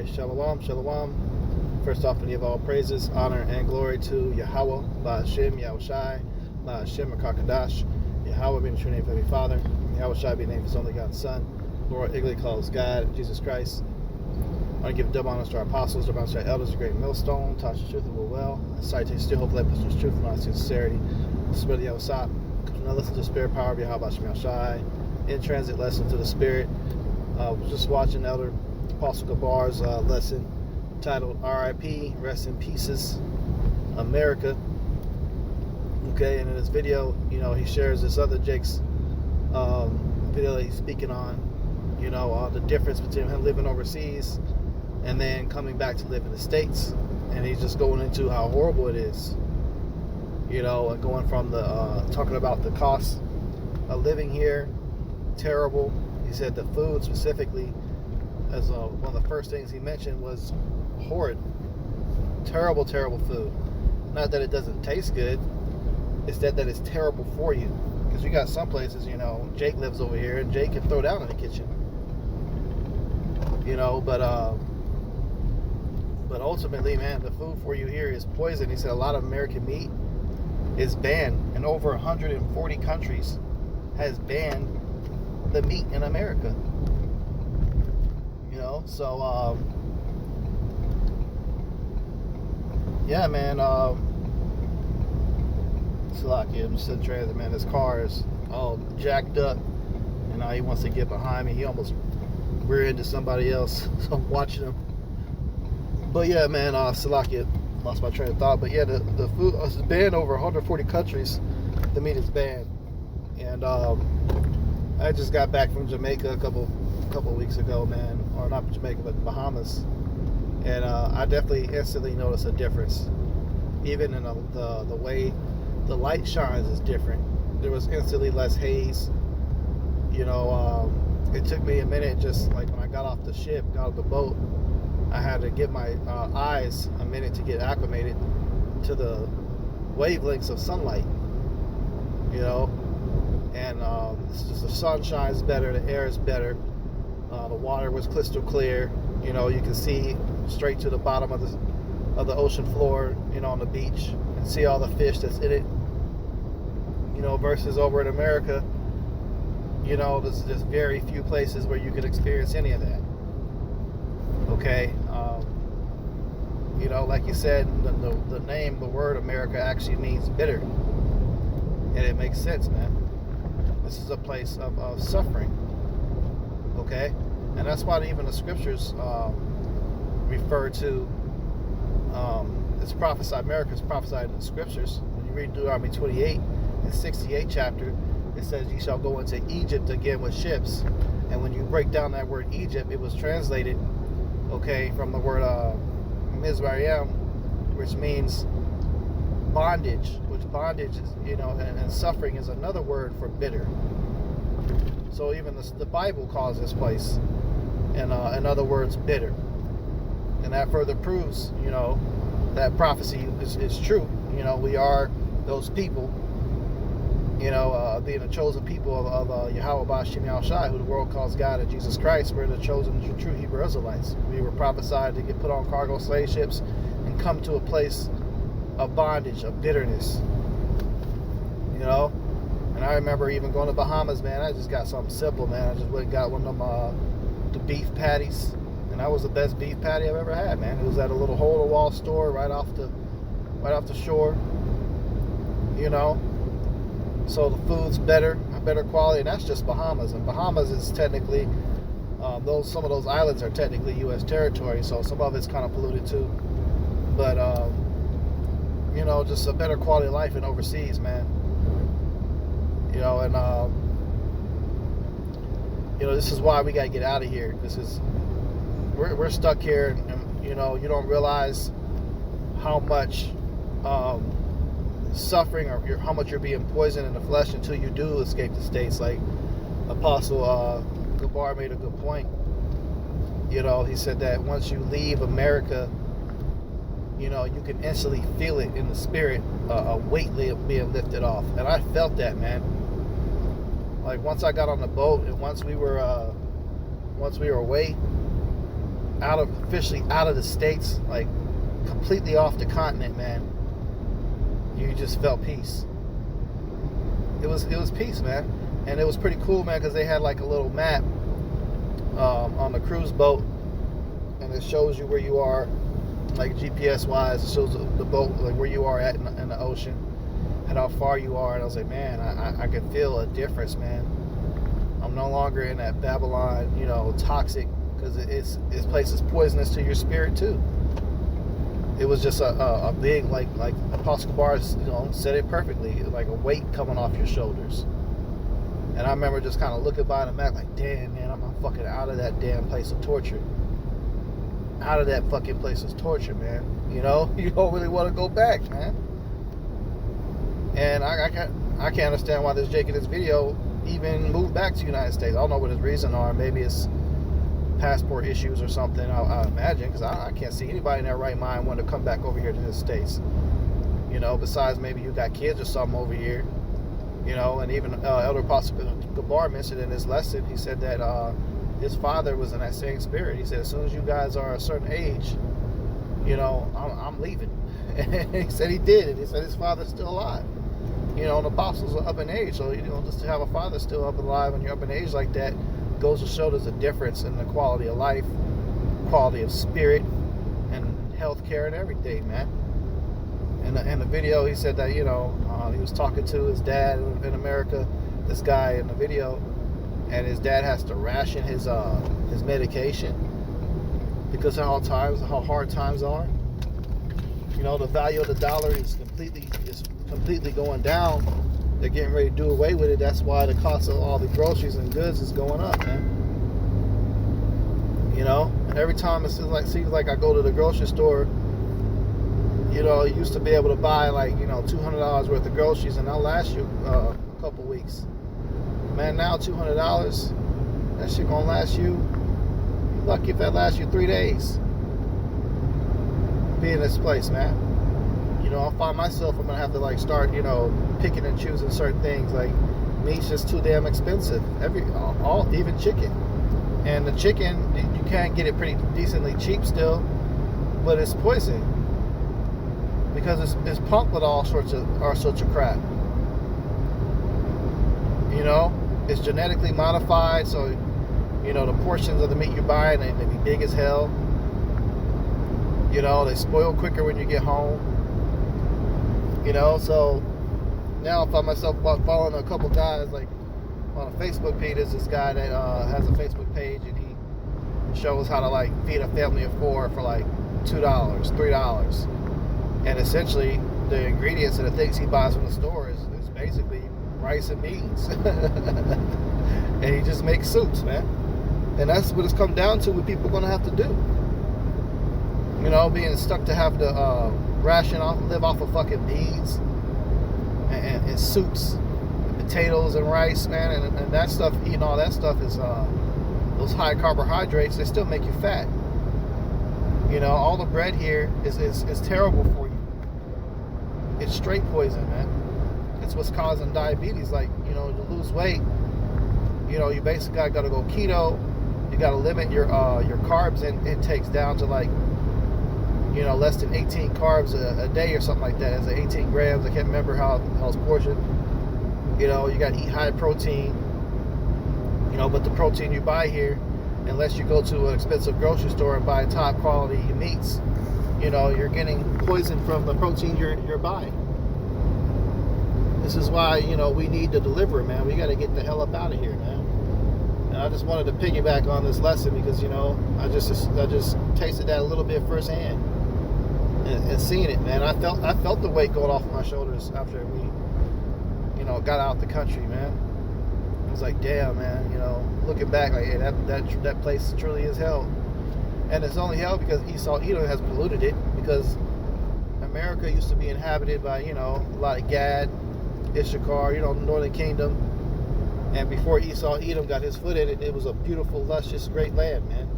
right, shalom, shalom. First off, we give all praises, honor, and glory to Yahweh, Ba'ashem, Yahushai, Ba'ashem, Makakadash, Yahweh being the true name of Heavenly Father, Yahushai being named His only God Son, Lord Igli calls God, Jesus Christ. I want to give double honors to our apostles, double honors to our elders, the great millstone, taught the truth and will well. I cite to still hope that person's truth and honesty and sincerity. Spirit of Yahusat. Now listen to the spirit power of Yahweh Ba'ashem Yahushai. In transit lesson to the spirit. Just watching Elder Apostle Gabar's lesson titled R.I.P. Rest in Pieces, America. Okay, and in this video, he shares this other Jake's video that he's speaking on, the difference between him living overseas and then coming back to live in the States. And he's just going into how horrible it is, and going from the talking about the cost of living here, terrible. He said the food specifically, as one of the first things he mentioned, was horrid. Terrible, terrible food. Not that it doesn't taste good, it's that it's terrible for you. Because you got some places, Jake lives over here, and Jake can throw down in the kitchen. But ultimately, man, the food for you here is poison. He said a lot of American meat is banned, and over 140 countries has banned the meat in America. So yeah, man, Salaki, I'm just in transit, man. His car is all jacked up, and he wants to get behind me. He almost rear-ended somebody else, so I'm watching him. But yeah, man, Salaki, lost my train of thought. But yeah, the food is banned over 140 countries. The meat is banned, and I just got back from Jamaica a couple weeks ago, man. Or not Jamaica, but Bahamas. And I definitely instantly noticed a difference. Even in the way the light shines is different. There was instantly less haze. It took me a minute, just like when I got off the ship, got off the boat, I had to give my eyes a minute to get acclimated to the wavelengths of sunlight. And it's just the sun shines better, the air is better, the water was crystal clear. You can see straight to the bottom of the ocean floor, on the beach, and see all the fish that's in it. Versus over in America, there's just very few places where you could experience any of that. Okay, like you said, the name, the word America actually means bitter, and it makes sense, man. This is a place of suffering. Okay, and that's why even the scriptures refer to it's prophesied. America is prophesied in the scriptures. When you read Deuteronomy 28 and 68 chapter, it says, "Ye shall go into Egypt again with ships." And when you break down that word Egypt, it was translated, from the word Mizraim, which means bondage. Which bondage is, and suffering is another word for bitter. So even the Bible calls this place, in other words, bitter. And that further proves, that prophecy is true. We are those people, being a chosen people of Yahweh Ba'ashem Yahushai, who the world calls God, and Jesus Christ. We're the chosen, true Hebrew Israelites. We were prophesied to get put on cargo slave ships and come to a place of bondage, of bitterness. And I remember even going to Bahamas, man. I just got something simple, man. I just went and got one of them the beef patties, and that was the best beef patty I've ever had, man. It was at a little hole-in-the-wall store right off the shore. So the food's better quality, and that's just Bahamas. And Bahamas is technically some of those islands are technically U.S. territory, so some of it's kind of polluted too. But just a better quality of life in overseas, man. And this is why we gotta get out of here. We're stuck here, and you don't realize how much suffering or how much you're being poisoned in the flesh until you do escape the States. Like Apostle Gabar made a good point. He said that once you leave America, you can instantly feel it in the spirit, a weight being lifted off. And I felt that, man. Like once I got on the boat, and once we were away, officially out of the States, like completely off the continent, man, you just felt peace. It was peace, man. And it was pretty cool, man, because they had like a little map on the cruise boat, and it shows you where you are, like GPS wise. It shows the boat, like where you are at in the ocean and how far you are. And I was like, man, I could feel a difference, man. I'm no longer in that Babylon, toxic, because this place is poisonous to your spirit too. It was just a big, like Apostle Bar, said it perfectly, like a weight coming off your shoulders. And I remember just kind of looking by the map like, damn, man, I'm fucking out of that damn place of torture. Out of that fucking place of torture, man. You don't really want to go back, man. And I can't understand why this Jake in this video even moved back to the United States. I don't know what his reason are. Maybe it's passport issues or something, I imagine, because I can't see anybody in their right mind wanting to come back over here to the States. Besides maybe you got kids or something over here. And even Elder Apostle Gabar mentioned in his lesson, he said that his father was in that same spirit. He said, as soon as you guys are a certain age, I'm leaving. And he said he did it. He said his father's still alive. And apostles are up in age. So, just to have a father still up and alive when you're up in age like that goes to show there's a difference in the quality of life, quality of spirit, and health care and everything, man. In the video, he said that, he was talking to his dad in America, this guy in the video, and his dad has to ration his medication because of how hard times are. The value of the dollar is completely going down. They're getting ready to do away with it. That's why the cost of all the groceries and goods is going up, man. And every time it seems like I go to the grocery store, you used to be able to buy like, $200 worth of groceries, and that'll last you a couple weeks. Man, now $200, that shit gonna last you. You're lucky if that lasts you 3 days. Be in this place, man. I'll find myself, I'm gonna have to start, picking and choosing certain things. Like meat's just too damn expensive. Even chicken. And the chicken, you can get it pretty decently cheap still, but it's poison. Because it's pumped with all sorts of crap. It's genetically modified, so the portions of the meat you're buying, they be big as hell. They spoil quicker when you get home. So now I find myself following a couple guys like on a Facebook page. There's this guy that has a Facebook page, and he shows how to feed a family of 4 for $2, $3. And essentially, the ingredients and the things he buys from the store is basically rice and beans. And he just makes soups, man. And that's what it's come down to, what people are going to have to do. Being stuck to have to live off of fucking beans and soups, and potatoes and rice, man. And that stuff, eating all that stuff is, those high carbohydrates, they still make you fat. All the bread here is terrible for you. It's straight poison, man. It's what's causing diabetes. To lose weight, you basically got to go keto. You got to limit your carbs intakes down to less than 18 carbs a day or something like that. It's 18 grams. I can't remember how it's portioned. You got to eat high protein. But the protein you buy here, unless you go to an expensive grocery store and buy top quality meats, you're getting poison from the protein you're buying. This is why, we need to deliver, man. We got to get the hell up out of here, man. And I just wanted to piggyback on this lesson because, I just tasted that a little bit firsthand and seeing it, man. I felt the weight going off my shoulders after we, got out the country, man. I was like, damn, man, looking back, hey, that place truly is hell. And it's only hell because Esau, Edom has polluted it, because America used to be inhabited by, a lot of Gad, Issachar, Northern Kingdom. And before Esau, Edom got his foot in it, it was a beautiful, luscious, great land, man.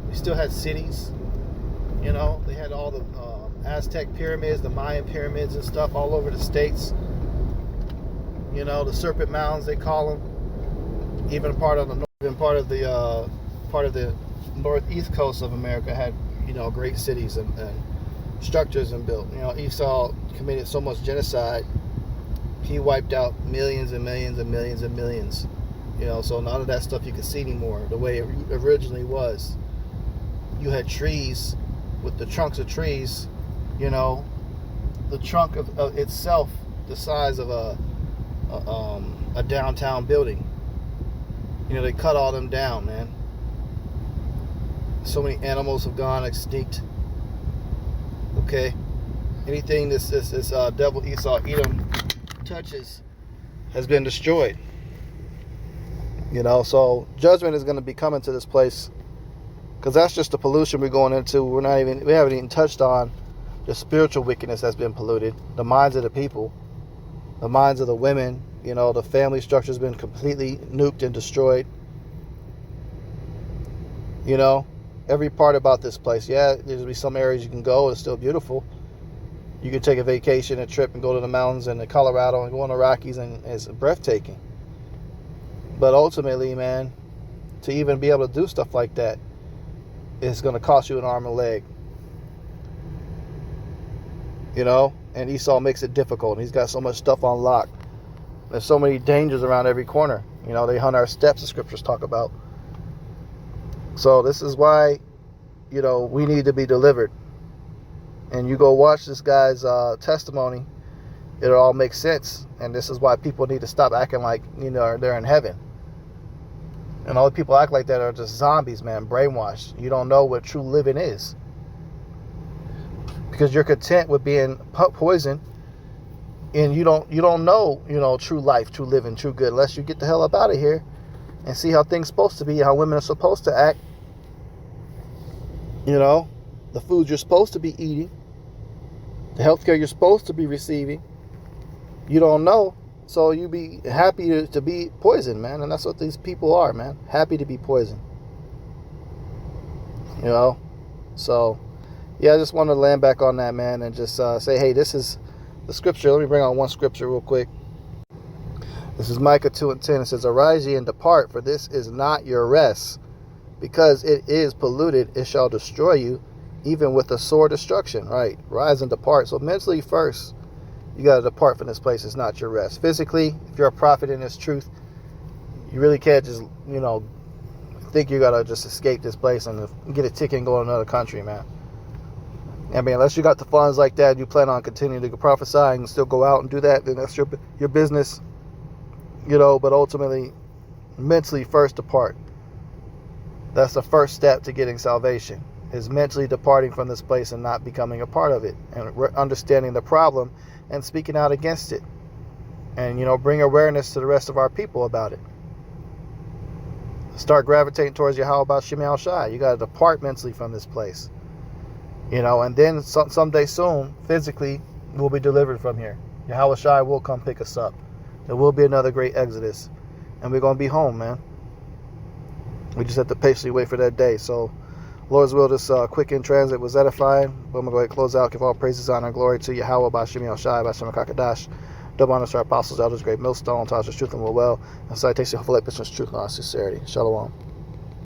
We still had cities, they had all the Aztec pyramids, the Mayan pyramids and stuff all over the states. The Serpent Mounds, they call them. Even part of the northeast coast of America had, great cities and structures and built. Esau committed so much genocide. He wiped out millions and millions and millions and millions. So none of that stuff you can see anymore the way it originally was. You had trees with the trunks of trees, the trunk of itself the size of a downtown building. They cut all them down, man. So many animals have gone extinct. Okay, anything this devil Esau Edom touches has been destroyed. So judgment is going to be coming to this place, because that's just the pollution we're going into. We haven't even touched on the spiritual wickedness that's been polluted. The minds of the people, the minds of the women. The family structure has been completely nuked and destroyed. Every part about this place. Yeah, there's going to be some areas you can go. It's still beautiful. You can take a vacation, a trip, and go to the mountains in Colorado and go on the Rockies, and it's breathtaking. But ultimately, man, to even be able to do stuff like that, it's going to cost you an arm and a leg. And Esau makes it difficult. He's got so much stuff on lock. There's so many dangers around every corner. They hunt our steps, the scriptures talk about. So this is why, we need to be delivered. And you go watch this guy's testimony, it'll all make sense. And this is why people need to stop acting like, they're in heaven. And all the people act like that are just zombies, man, brainwashed. You don't know what true living is. Because you're content with being poisoned, and you don't know, true life, true living, true good, unless you get the hell up out of here and see how things are supposed to be, how women are supposed to act. The food you're supposed to be eating, the healthcare you're supposed to be receiving. You don't know, so you be happy to be poisoned, man. And that's what these people are, man. Happy to be poisoned. So yeah, I just wanted to land back on that, man, and just say, hey, this is the scripture. Let me bring out one scripture real quick. This is Micah 2:10. It says, "Arise ye and depart, for this is not your rest. Because it is polluted, it shall destroy you, even with a sore destruction." Right? Rise and depart. So mentally first, you got to depart from this place. It's not your rest. Physically, if you're a prophet in this truth, you really can't just, think you got to just escape this place and get a ticket and go to another country, man. I mean, unless you got the funds like that, and you plan on continuing to prophesy and still go out and do that, then that's your business. But ultimately, mentally first depart. That's the first step to getting salvation, is mentally departing from this place and not becoming a part of it, and understanding the problem and speaking out against it, and bring awareness to the rest of our people about it. Start gravitating towards Yahweh B'Shem Yahushai. You got to depart mentally from this place, and then someday soon, physically, we'll be delivered from here. Yahweh Shai will come pick us up. There will be another great exodus, and we're going to be home, man. We just have to patiently wait for that day. So, Lord's will, this quick in transit was edifying. But I'm going to go ahead and close out. Give all praises, honor, and glory to Yahweh, B'Shem Yahushai, B'Shem HaKadosh. Double honor to our apostles, elders, great millstone, Tasha's truth and will well. And citation, hopefully, Bishop's truth and our sincerity. Shalom.